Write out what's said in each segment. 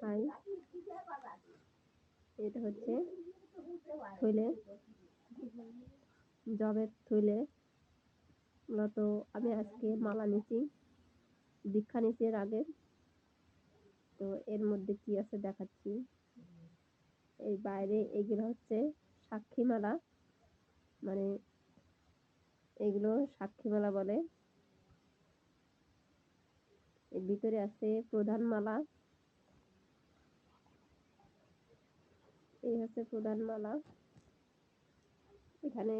High, এটা হচ্ছে থইলে, জবের থইলে। মূলত আমি আজকে মালা নিচ্ছি, দীক্ষা নিচ্ছি এর আগে। তো এর মধ্যে কি আছে দেখাচ্ছি। এই বাইরে এগুলো হচ্ছে সাক্ষী মালা, মানে এগুলো সাক্ষী মালা বলে। এর ভিতরে আছে প্রধান মালা, এই হচ্ছে প্রধান মালা। এখানে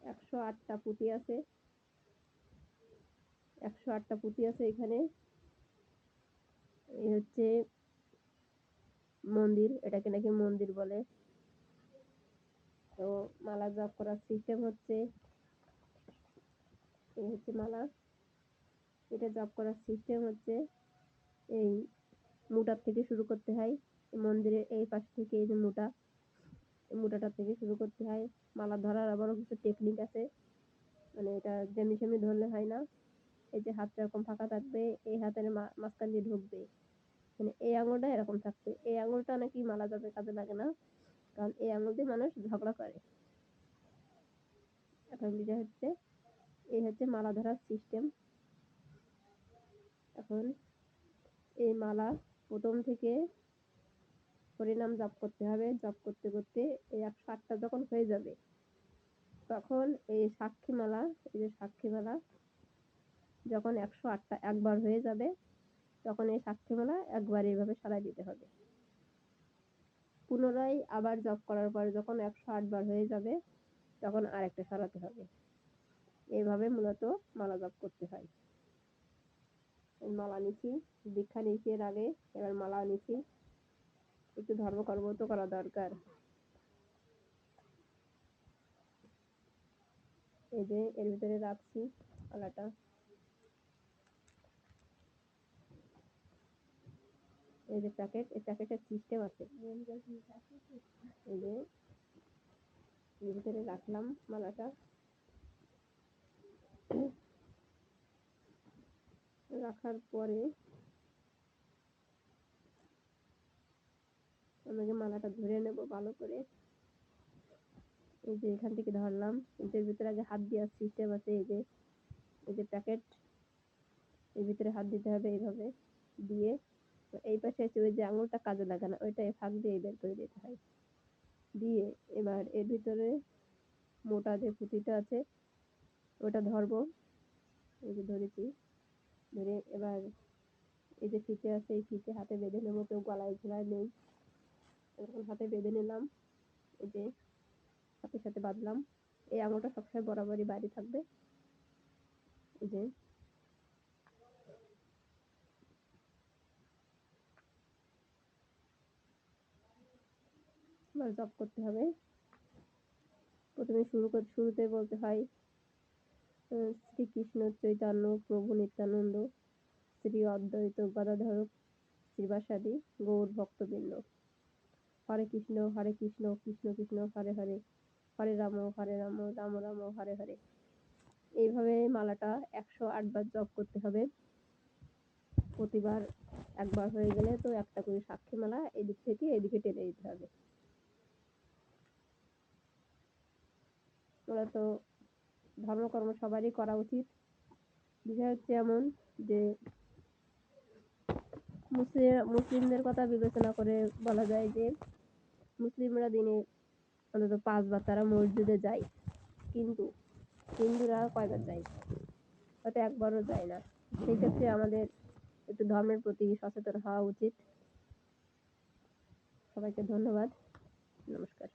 108টা পুঁতি আছে, 108টা পুঁতি আছে এখানে। এই হচ্ছে মন্দির, এটাকে নাকি মন্দির বলে। তো মালা জপ করার সিস্টেম হচ্ছে, এই হচ্ছে মালা। এটা জপ করার সিস্টেম হচ্ছে, এই মুটার থেকে শুরু করতে হয়। মন্দিরের এই পাশ থেকে এই যে মুটাটা থেকে শুরু করতে হয়। মালা ধরার আবারও কিছু টেকনিক আছে, মানে এটা যেমনি সেমনি ধরলে হয় না। এই যে হাতটা এরকম ফাঁকা থাকবে, এই হাতের মাঝখান দিয়ে ঢুকবে, মানে এই আঙুলটা এরকম থাকবে। এই আঙুলটা নাকি মালা জপের কাজে লাগে না, কারণ এই আঙুল দিয়ে মানুষ ঝগড়া করে। এখন যেটা হচ্ছে, এই হচ্ছে মালা ধরার সিস্টেম। এখন এই মালা প্রথম থেকে হরিনাম জপ করতে হবে। জপ করতে করতে এই 108টা যখন হয়ে যাবে, তখন এই সাক্ষী মালা, এই যে সাক্ষী মালা যখন 108টা একবার হয়ে যাবে, তখন এই সাক্ষী মালা একবার এইভাবে সারাই দিতে হবে। পুনরায় আবার জপ করার পর যখন 108 বার হয়ে যাবে, তখন আরেকটা সারাতে হবে। এইভাবে মূলত মালা জপ করতে হয়। মালা নিচ্ছি, দীক্ষা নিচ্ছি এর আগে, এবার মালা নিচ্ছি। একটু ধর্মকর্ম তো করা দরকার। এই যে এর ভিতরে রাখছি মালাটা। এই যে প্যাকেট, এই প্যাকেটের সিস্টেম আছে। এই যে এর ভিতরে রাখলাম মালাটা। রাখার পরে আমাকে মালাটা ধরে নেব ভালো করে। এই যে এখান থেকে ধরলাম, এর ভিতরে আগে হাত দেওয়ার সিস্টেম আছে। এই যে প্যাকেট, এর ভিতরে হাত দিতে হবে এইভাবে দিয়ে। এই পাশে আছে ওই যে আঙুলটা কাজে লাগে না, ওইটা ফাঁক দিয়ে বের করে দিতে হয়। দিয়ে এবার এর ভিতরে মোটা যে পুঁতিটা আছে ওটা ধরবো। এই যে ধরেছি, ধরে এবার এই যে ফিতে আছে, এই ফিতে হাতে বেঁধে নেবো। কেউ গলায় ঝোলায় নেই, এরকম হাতে বেঁধে নিলাম। এই যে হাতের সাথে বাঁধলাম। এই আঙুলটা সবসময় বরাবরই বাইরে থাকবে। এই যে এবার জপ করতে হবে। প্রথমে শুরুতে বলতে হয় শ্রীকৃষ্ণ চৈতন্য প্রভু নিত্যানন্দ শ্রী অদ্বৈত গদাধর শ্রীবাসাদি গৌর ভক্তবৃন্দ, হরে কৃষ্ণ কৃষ্ণ কৃষ্ণ হরে হরে, হরে রাম রাম রাম হরে হরে। এইভাবে মালাটা 108 বার জপ করতে হবে। প্রতিবার একবার হয়ে গেলে তো একটা করে সাক্ষী মালা এদিক থেকে এদিকে টেনে দিতে হবে। ওরা তো ধর্মকর্ম সবারই করা উচিত। বিষয় হচ্ছে এমন যে মুসলিমদের কথা বিবেচনা করে বলা যায় যে মুসলিমরা দিনে অন্তত 5 বার তারা মসজিদে যায়, কিন্তু হিন্দুরা কয়বার যায়? হয়তো একবারও যায় না। সেই ক্ষেত্রে আমাদের একটু ধর্মের প্রতি সচেতন হওয়া উচিত। সবাইকে ধন্যবাদ, নমস্কার।